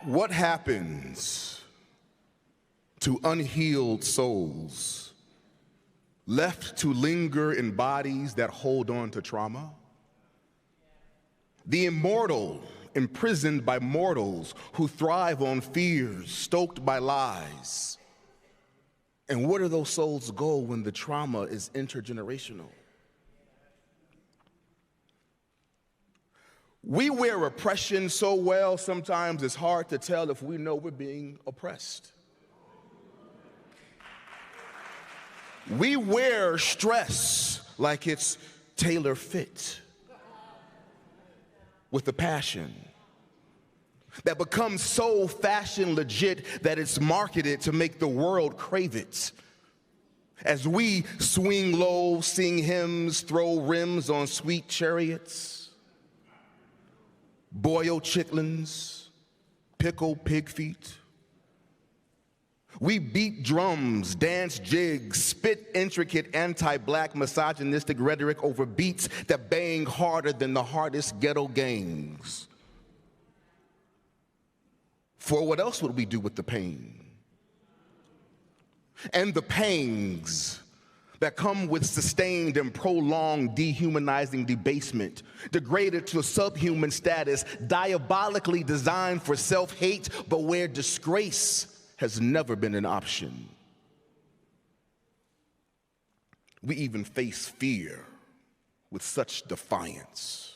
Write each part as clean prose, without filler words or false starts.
What happens to unhealed souls left to linger in bodies that hold on to trauma? The immortal imprisoned by mortals who thrive on fears stoked by lies. And where do those souls go when the trauma is intergenerational? We wear oppression so well, sometimes it's hard to tell if we know we're being oppressed. We wear stress like it's tailor fit, with a passion that becomes so fashion legit that it's marketed to make the world crave it. As we swing low, sing hymns, throw rims on sweet chariots, boil chitlins, pickle pig feet. We beat drums, dance jigs, spit intricate anti-black misogynistic rhetoric over beats that bang harder than the hardest ghetto gangs. For what else would we do with the pain? And the pangs that come with sustained and prolonged dehumanizing debasement, degraded to a subhuman status, diabolically designed for self-hate, but where disgrace has never been an option. We even face fear with such defiance.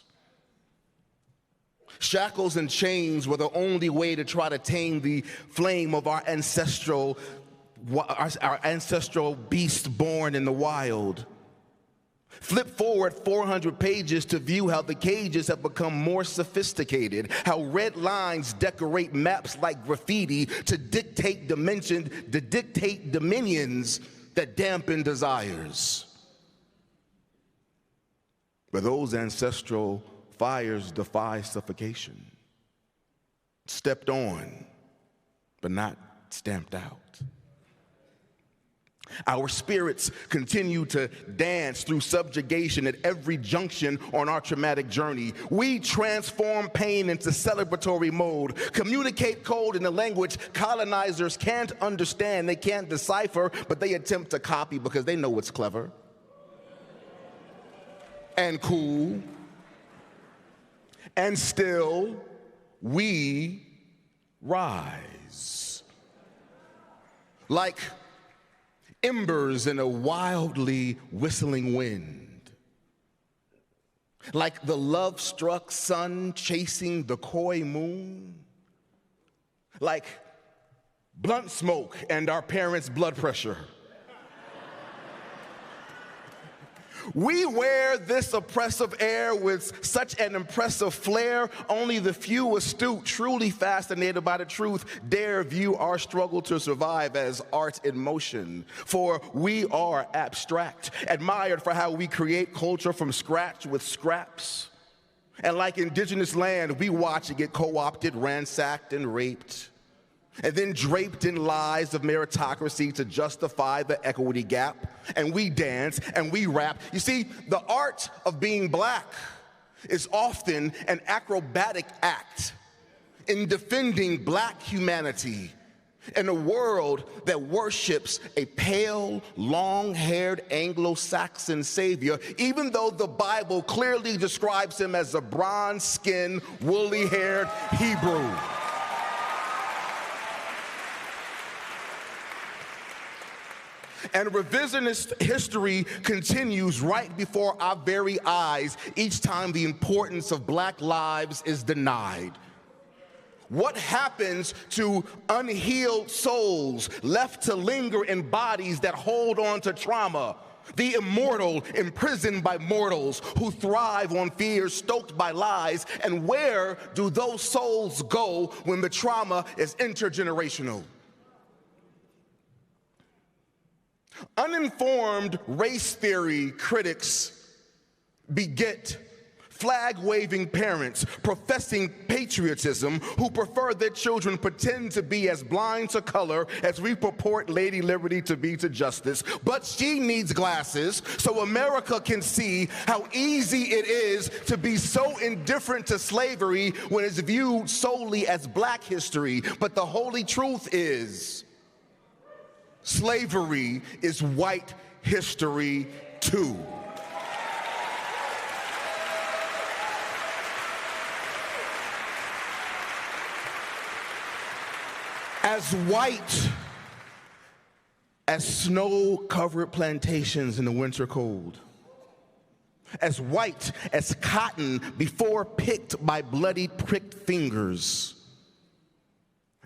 Shackles and chains were the only way to try to tame the flame of our ancestral beast born in the wild. Flip forward 400 pages to view how the cages have become more sophisticated, how red lines decorate maps like graffiti to dictate dominions that dampen desires. But those ancestral fires defy suffocation, stepped on, but not stamped out. Our spirits continue to dance through subjugation at every junction on our traumatic journey. We transform pain into celebratory mode, communicate code in a language colonizers can't understand, they can't decipher, but they attempt to copy because they know it's clever and cool. And still, we rise. Like embers in a wildly whistling wind, like the love-struck sun chasing the coy moon, like blunt smoke and our parents' blood pressure. We wear this oppressive air with such an impressive flair, only the few astute, truly fascinated by the truth, dare view our struggle to survive as art in motion. For we are abstract, admired for how we create culture from scratch with scraps. And like indigenous land, we watch it get co-opted, ransacked, and raped, and then draped in lies of meritocracy to justify the equity gap. And we dance and we rap. You see, the art of being black is often an acrobatic act in defending black humanity in a world that worships a pale, long-haired Anglo-Saxon savior, even though the Bible clearly describes him as a bronze-skinned, woolly-haired Hebrew. And revisionist history continues right before our very eyes each time the importance of black lives is denied. What happens to unhealed souls left to linger in bodies that hold on to trauma? The immortal imprisoned by mortals who thrive on fears stoked by lies. And where do those souls go when the trauma is intergenerational? Uninformed race theory critics beget flag-waving parents professing patriotism who prefer their children pretend to be as blind to color as we purport Lady Liberty to be to justice. But she needs glasses so America can see how easy it is to be so indifferent to slavery when it's viewed solely as black history. But the holy truth is, slavery is white history too. As white as snow-covered plantations in the winter cold, as white as cotton before picked by bloody pricked fingers,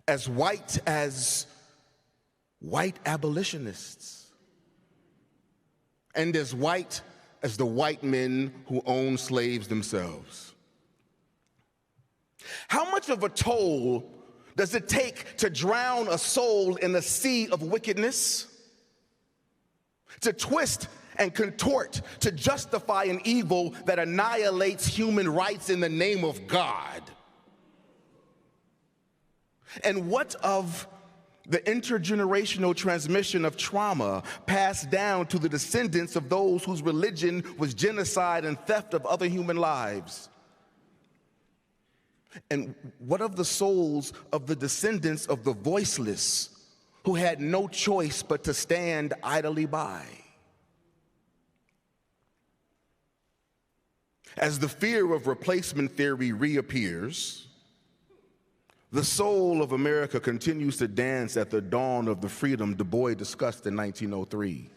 as white as white abolitionists, and as white as the white men who owned slaves themselves. How much of a toll does it take to drown a soul in a sea of wickedness? To twist and contort to justify an evil that annihilates human rights in the name of God? And what of the intergenerational transmission of trauma passed down to the descendants of those whose religion was genocide and theft of other human lives? And what of the souls of the descendants of the voiceless who had no choice but to stand idly by? As the fear of replacement theory reappears, the soul of America continues to dance at the dawn of the freedom Du Bois discussed in 1903.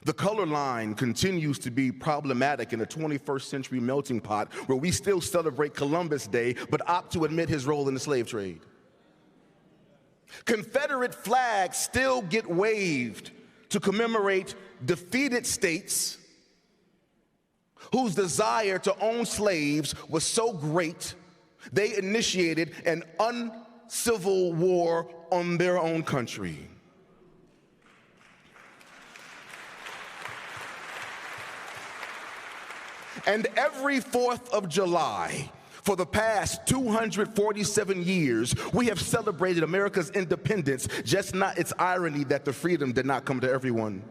The color line continues to be problematic in a 21st century melting pot where we still celebrate Columbus Day but opt to admit his role in the slave trade. Confederate flags still get waved to commemorate defeated states whose desire to own slaves was so great they initiated an uncivil war on their own country. And every 4th of July, for the past 247 years, we have celebrated America's independence, just not its irony that the freedom did not come to everyone.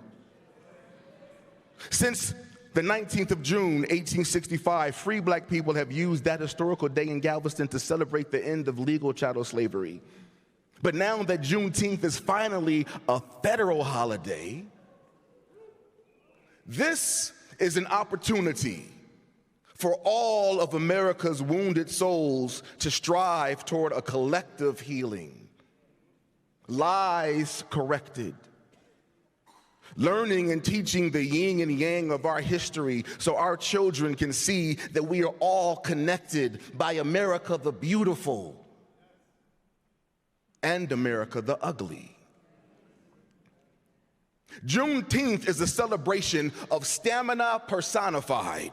Since the 19th of June, 1865, free black people have used that historical day in Galveston to celebrate the end of legal chattel slavery. But now that Juneteenth is finally a federal holiday, this is an opportunity for all of America's wounded souls to strive toward a collective healing. Lies corrected. Learning and teaching the yin and yang of our history so our children can see that we are all connected by America the beautiful and America the ugly. Juneteenth is a celebration of stamina personified,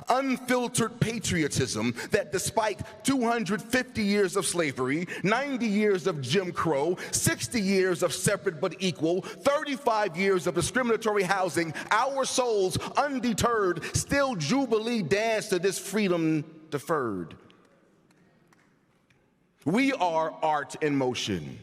unfiltered patriotism that despite 250 years of slavery, 90 years of Jim Crow, 60 years of separate but equal, 35 years of discriminatory housing, our souls undeterred still jubilee dance to this freedom deferred. We are art in motion.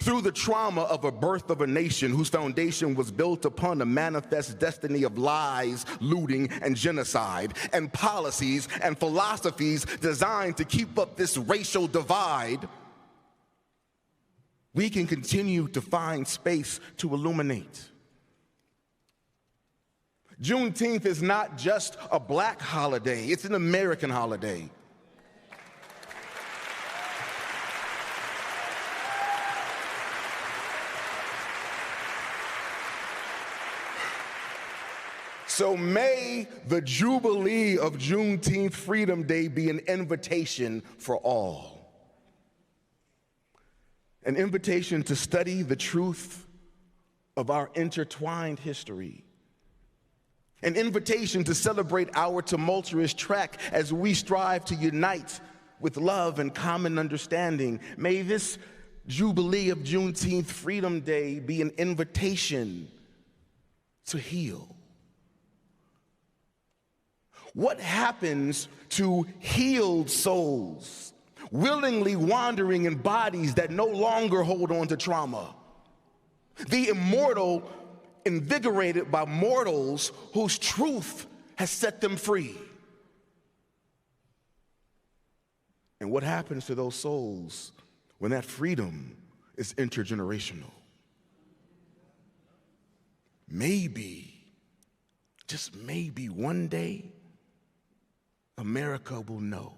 Through the trauma of a birth of a nation whose foundation was built upon a manifest destiny of lies, looting, and genocide, and policies and philosophies designed to keep up this racial divide, we can continue to find space to illuminate. Juneteenth is not just a black holiday, it's an American holiday. So may the Jubilee of Juneteenth Freedom Day be an invitation for all. An invitation to study the truth of our intertwined history. An invitation to celebrate our tumultuous track as we strive to unite with love and common understanding. May this Jubilee of Juneteenth Freedom Day be an invitation to heal. What happens to healed souls, willingly wandering in bodies that no longer hold on to trauma? The immortal, invigorated by mortals whose truth has set them free. And what happens to those souls when that freedom is intergenerational? Maybe, just maybe one day, America will know